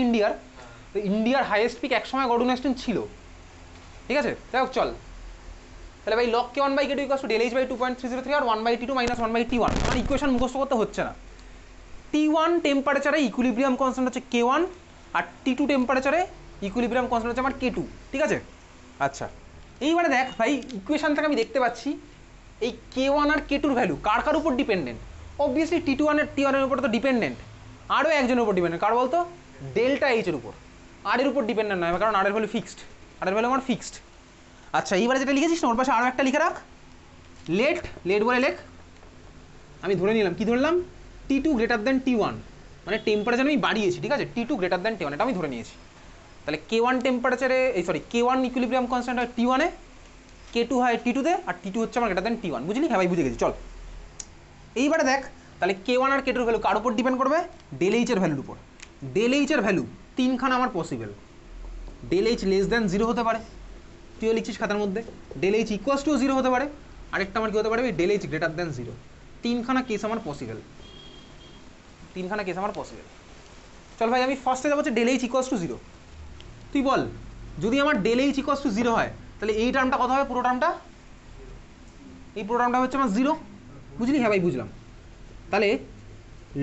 ইন্ডিয়ার হাইয়েস্ট পিক একসময় গডিন অস্টিন ছিল, ঠিক আছে? যাই হোক চল, তাহলে ভাই লক k1/k2 = ∆h/2.303 আর 1/t2 - 1/t1, মানে ইকুয়েশন মুখস্থ করতে হচ্ছে না। T1 টেম্পারেচারে ইকুইলিব্রিয়াম কনস্ট্যান্ট হচ্ছে k1, আর T2 টেম্পারেচারে ইকুইলিব্রিয়াম কনস্ট্যান্ট হচ্ছে আমার k2, ঠিক আছে? আচ্ছা, এইবারে দেখ ভাই, ইকুয়েশন থেকে আমি দেখতে পাচ্ছি এই k1 আর k2-র ভ্যালু কার উপর ডিপেন্ডেন্ট। অবভিয়াসলি T1 আর T1-এর উপর তো ডিপেন্ডেন্ট, আরও একজনের উপর ডিপেন্ডেন্ট, কার বলতো? ডেল্টা এইচের উপর, আর এর উপর ডিপেন্ডেন্ট নয়, কারণ আর এর ভ্যালু ফিক্সড, আর এর ভ্যালু আমার ফিক্সড। আচ্ছা, এইবারে যেটা লিখেছিস না ওর পাশে আরও একটা লিখে রাখ, লেট বলে লেখ। আমি ধরে নিলাম, কি ধরলাম? T2 > T1, মানে টেম্পারেচার আমি বাড়িয়েছি, ঠিক আছে? T2 > T1 এটা আমি ধরে নিয়েছি। তাহলে k1 টেম্পারেচারে, k1 ইকুইলিব্রিয়াম কনস্ট্যান্ট হয় T1-এ, k2 হয় T2-তে, আর T2 হচ্ছে আমার > T1, বুঝলি? হ্যাঁ ভাই বুঝে গেছি, চল। এইবারে দেখ, তাহলে k1 আর k2-র ভ্যালু কার উপর ডিপেন্ড করবে? ∆h-এর ভ্যালুর উপর। ∆h-এর ভ্যালু তিনখানা আমার পসিবল। ∆h <0 হতে পারে, তুইও লিখছিস খাতার মধ্যে, ∆h = 0 হতে পারে, আরেকটা আমার কি হতে পারে? ∆h <0। তিনখানা কেস আমার পসিবল, চল ভাই আমি ফার্স্টে যাবো হচ্ছে ∆h = 0। তুই বল, যদি আমার ∆h = 0 হয় তাহলে এই টার্মটা কত হবে? পুরো টার্মটা, এই পুরো টার্মটা হচ্ছে আমার 0, বুঝলি? হ্যাঁ ভাই বুঝলাম। তাহলে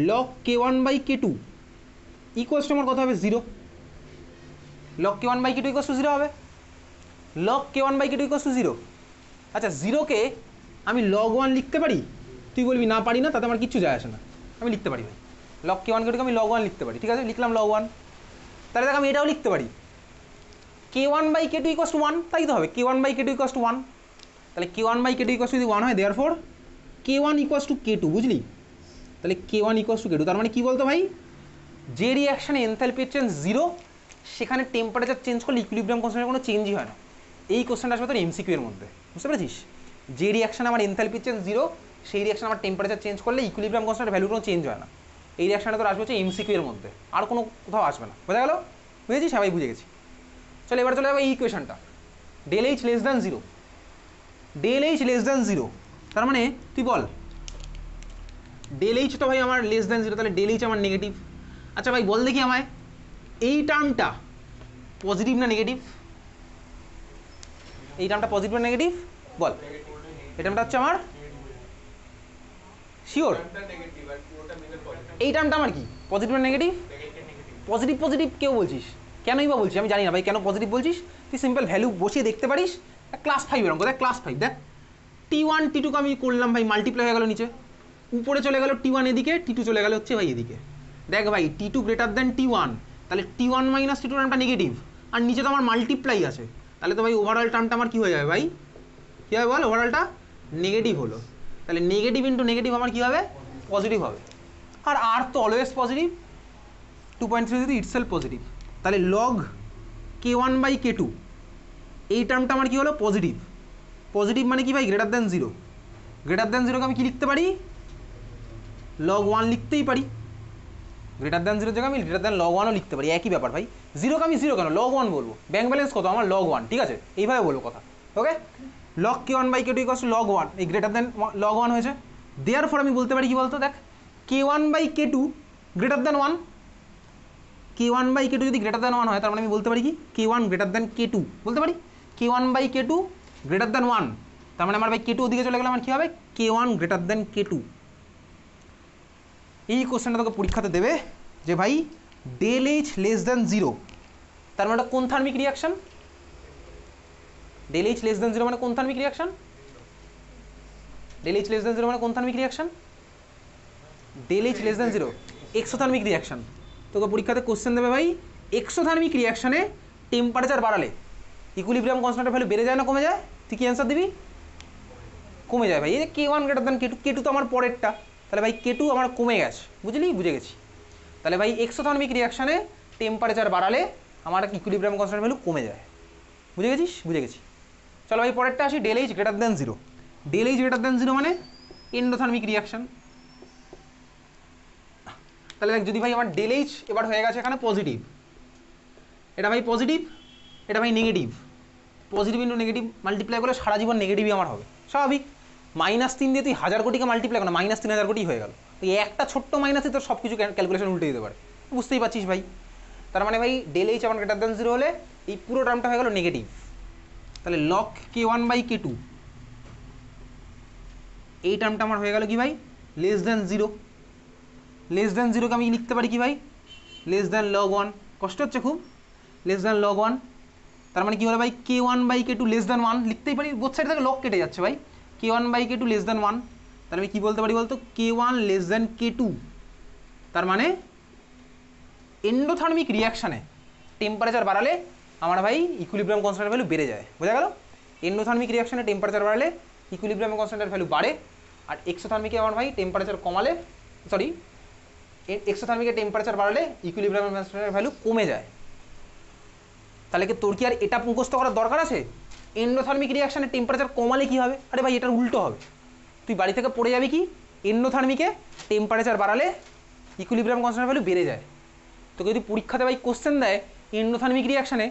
log k1/k2 = আমার কত হবে? 0। log k1/k2 = 0 হবে, log k1/k2 = 0। আচ্ছা, 0-কে আমি log 1 লিখতে পারি? তুই বলবি না পারি না, তাতে আমার কিচ্ছু যায় আসে না, আমি লিখতে পারি ভাই। log k1/k2 আমি log 1 লিখতে পারি, ঠিক আছে? লিখলাম log 1। তাহলে দেখ আমি এটাও লিখতে পারি, k1/k2 = 1, তাই তো হবে, k1/k2 = 1। তাহলে k1/k2 যদি 1 হয়, দেয়ারফর k1 = k2, বুঝলি? তাহলে k1 = k2, তার মানে কি বলতো ভাই? যে রিয়াকশানে এনথালপি চেঞ্জ 0, সেখানে টেম্পারেচার চেঞ্জ করলে ইকুইলিব্রিয়াম কনস্ট্যান্টের কোনো চেঞ্জই হয় না। এই কোশ্চেনটা আসবে তোর এমসিকিউ এর মধ্যে, বুঝতে পেরেছিস? যে রিয়াকশানে আমার এনথালপি চেঞ্জ 0, সেই রিয়াকশন আমার টেম্পারেচার চেঞ্জ করলে ইকুইলিব্রিয়াম কনস্ট্যান্টের ভ্যালু কোনো চেঞ্জ হয় না। এই রিয়াকশনটা তোর আসবে হচ্ছে এমসিকিউ এর মধ্যে, আর কোনো কোথাও আসবে না। বোঝা গেল? বুঝেছিস? সবাই বুঝে গেছি। চলো এবার চলে যাবো এই ইকুয়েশনটা, ∆h <0, ∆h <0, তার মানে তুই বল ∆h তো ভাই আমার <0, তাহলে ∆h আমার নেগেটিভ। আচ্ছা ভাই বল দেখি আমায়, এই টার্মটা পজিটিভ না নেগেটিভ? এই টার্মটা পজিটিভ না নেগেটিভ বল? এই টার্মটা হচ্ছে আমার শিওর, এই টার্মটা আমার কি পজিটিভ না নেগেটিভ? পজিটিভ কেউ বলছিস, কেনই বা বলছিস আমি জানি না ভাই, কেন পজিটিভ বলছিস? তুই সিম্পল ভ্যালু বসিয়ে দেখতে পারিস। ক্লাস 5 এরকম দেখ, ক্লাস 5 দেখ, T1 T2-কে আমি করলাম ভাই, মাল্টিপ্লাই হয়ে গেল, নিচে উপরে চলে গেল T1 এদিকে, T2 চলে গেল হচ্ছে ভাই এদিকে। দেখ ভাই T2 > T1, তাহলে T1 - T2 টার্মটা নেগেটিভ, আর নিচে তো আমার মাল্টিপ্লাই আছে, তাহলে তো ভাই ওভারঅল টার্মটা আমার কি হয়ে যাবে ভাই? কী হবে বল? ওভারঅলটা নেগেটিভ হলো, তাহলে নেগেটিভ ইন্টু নেগেটিভ আমার কী হবে? পজিটিভ হবে। আর তো অলওয়েজ পজিটিভ, 2.3 যদি ইটসেলফ পজিটিভ, তাহলে log k1/k2 এই টার্মটা আমার কি হলো? পজিটিভ মানে কি ভাই? > 0, গ্রেটার দ্যান জিরোকে আমি কি লিখতে পারি, লগ 1 লিখতেই পারি। গ্রেটার দ্যান জিরোর জায়গায় আমি গ্রেটার দ্যান লগ 1ও লিখতে পারি, একই ব্যাপার ভাই। জিরোকে আমি জিরো কেন, লগ 1 বলবো। ব্যাংক ব্যালেন্স কত আমার, লগ 1, ঠিক আছে, এইভাবে বলবো কথা। Okay, log k1/k2 equals to log 1, এই গ্রেটার দ্যান লগ 1 হয়েছে। দেয়ারফর আমি বলতে পারি কি বলতো, দেখ k1/k2 গ্রেটার দ্যান 1, k1/k2 যদি গ্রেটার দ্যান 1 হয় তার মানে আমি বলতে পারি কি k1 গ্রেটার দ্যান k2 বলতে পারি। k1/k2 গ্রেটার দ্যান 1, তার মানে আমার ভাই k2 ওদিকে চলে গেলে আমার কী হবে, k1 গ্রেটার দ্যান k2। এই কোশ্চেনটা তোকে পরীক্ষাতে দেবে যে ভাই ডেল এইচ লেস দ্যান 0, তার মানে কোন thermic reaction, del h less than 0 মানে কোন thermic reaction, del h less than 0 মানে কোন thermic reaction, del h less than 0 exothermic reaction. তোকে পরীক্ষাতে কোশ্চেন দেবে ভাই এক্সোথার্মিক রিয়াকশনে টেম্পারেচার বাড়ালে ইকুইলিব্রিয়াম কনস্ট্যান্টের ভ্যালু বেড়ে যায় না কমে যায়, তুই কি অ্যান্সার দিবি, কমে যায় ভাই। এই যে k1 greater than k2, k2 তো আমার পরেরটা, তাহলে ভাই k2 আমার কমে গেছে, বুঝলি, বুঝে গেছি। তাহলে ভাই এক্সোথার্মিক রিয়াকশনে টেম্পারেচার বাড়ালে আমার ইকুইলিব্রিয়াম কনস্ট্যান্ট ভ্যালু কমে যায়, বুঝে গেছিস, বুঝে গেছি। চলো ভাই পরেরটা আসি, del h greater than 0। Del h greater than 0 মানে এন্ডোথার্মিক রিয়াকশন। তাহলে দেখ যদি ভাই আমার ডেল এইচ এবার হয়ে গেছে এখানে পজিটিভ, এটা ভাই পজিটিভ, এটা ভাই negative, positive into negative multiply করলে সারা জীবন নেগেটিভই আমার হবে, স্বাভাবিক। -3 দিয়ে তুই 1000 কোটিকে মাল্টিপ্লাই করো, -3000 কোটি হয়ে গেল। তুই একটা ছোট্ট মাইনাসে তোর সব কিছু ক্যালকুলেশন উল্টে দিতে পারে, বুঝতেই পারছিস ভাই। তার মানে ভাই ডেল এইচ আমার গ্রেটার দ্যান 0 হলে এই পুরো টার্মটা হয়ে গেল নেগেটিভ। তাহলে লগ k1/k2 এই টার্মটা আমার হয়ে গেল কি ভাই, লেস দ্যান 0। লেস দ্যান 0কে আমি লিখতে পারি কি ভাই, লেস দ্যান লগ 1, কষ্ট হচ্ছে খুব, লেস দ্যান লগ 1। তার মানে কি হলো ভাই k1/k2 লেস দ্যান 1 লিখতেই পারি, বোথ সাইড থেকে লগ কেটে যাচ্ছে ভাই, k1/k2 লেস দ্যান 1। তাহলে আমি কী বলতে পারি বলতো, k1 লেস দ্যান k2। তার মানে এন্ডোথার্মিক রিয়াকশানে টেম্পারেচার বাড়ালে আমার ভাই ইকুইলিব্রিয়াম কনস্ট্যান্টের ভ্যালু বেড়ে যায়, বোঝা গেল। এন্ডোথার্মিক রিয়াকশানে টেম্পারেচার বাড়ালে ইকুইলিব্রিয়াম কনস্ট্যান্টের ভ্যালু বাড়ে, আর এক্সোথার্মিকে আমার ভাই টেম্পারেচার কমালে, সরি এক্সোথার্মিকে টেম্পারেচার বাড়ালে ইকুইলিব্রিয়াম কনস্ট্যান্টের ভ্যালু কমে যায়। তাহলে কি তোর কি আর এটা মুখস্থ করার দরকার আছে, এন্ডোথার্মিক রিয়াকশানে টেম্পারেচার কমালে কী হবে, আরে ভাই এটার উল্টো হবে, তুই বাড়ি থেকে পড়ে যাবি কি এন্ডোথার্মিকে টেম্পারেচার বাড়ালে ইকুইলিব্রিয়াম কনস্ট্যান্টের ভ্যালু বেড়ে যায়। তোকে যদি পরীক্ষাতে ভাই কোশ্চেন দেয় এন্ডোথার্মিক রিয়াকশানে